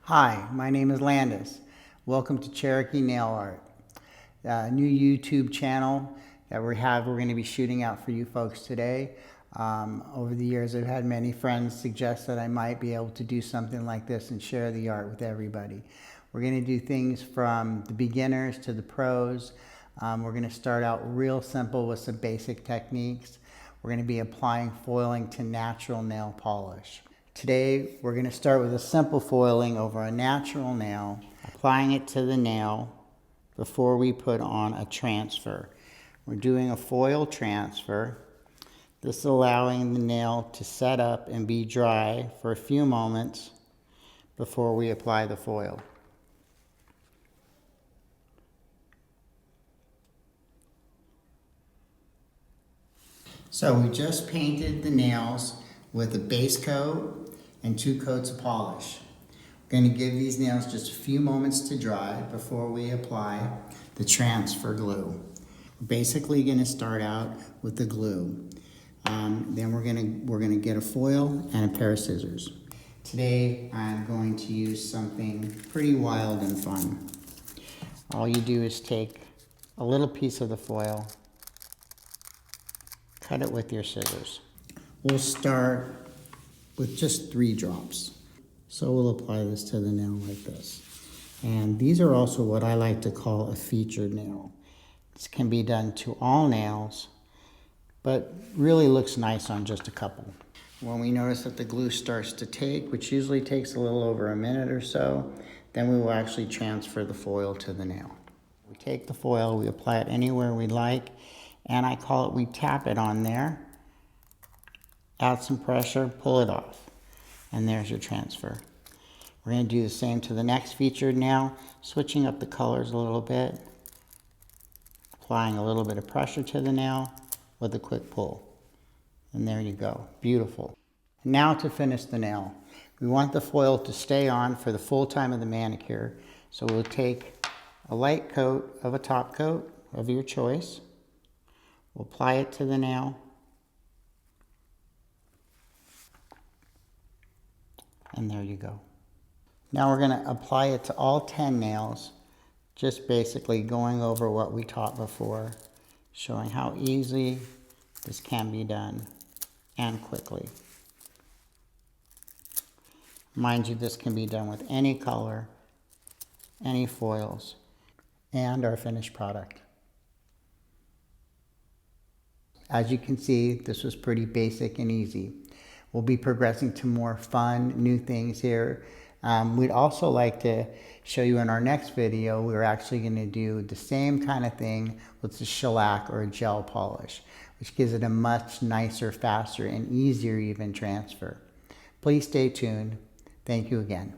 Hi, my name is Landis. Welcome to Cherokee Nail Art, a new YouTube channel that we're going to be shooting out for you folks today. Over the years, I've had many friends suggest that I might be able to do something like this and share the art with everybody. We're going to do things from the beginners to the pros. We're going to start out real simple with some basic techniques. We're going to be applying foiling to natural nail polish. Today, we're going to start with a simple foiling over a natural nail, applying it to the nail before we put on a transfer. We're doing a foil transfer. This is allowing the nail to set up and be dry for a few moments before we apply the foil. So we just painted the nails with a base coat and 2 coats of polish. We're going to give these nails just a few moments to dry before we apply the transfer glue. We're basically going to start out with the glue. Then we're going to get a foil and a pair of scissors. Today I'm going to use something pretty wild and fun. All you do is take a little piece of the foil, cut it with your scissors. We'll start with just 3 drops. So we'll apply this to the nail like this. And these are also what I like to call a featured nail. This can be done to all nails, but really looks nice on just a couple. When we notice that the glue starts to take, which usually takes a little over a minute or so, then we will actually transfer the foil to the nail. We take the foil, we apply it anywhere we like, and we tap it on there, add some pressure, pull it off, and there's your transfer. We're going to do the same to the next featured nail, switching up the colors a little bit, applying a little bit of pressure to the nail with a quick pull. And there you go, beautiful. Now to finish the nail. We want the foil to stay on for the full time of the manicure, so we'll take a light coat of a top coat of your choice. We'll apply it to the nail. And there you go. Now we're going to apply it to all 10 nails, just basically going over what we taught before, showing how easy this can be done and quickly. Mind you, this can be done with any color, any foils, and our finished product. As you can see, this was pretty basic and easy. We'll be progressing to more fun, new things here. We'd also like to show you in our next video, we're actually going to do the same kind of thing with the shellac or a gel polish, which gives it a much nicer, faster, and easier even transfer. Please stay tuned. Thank you again.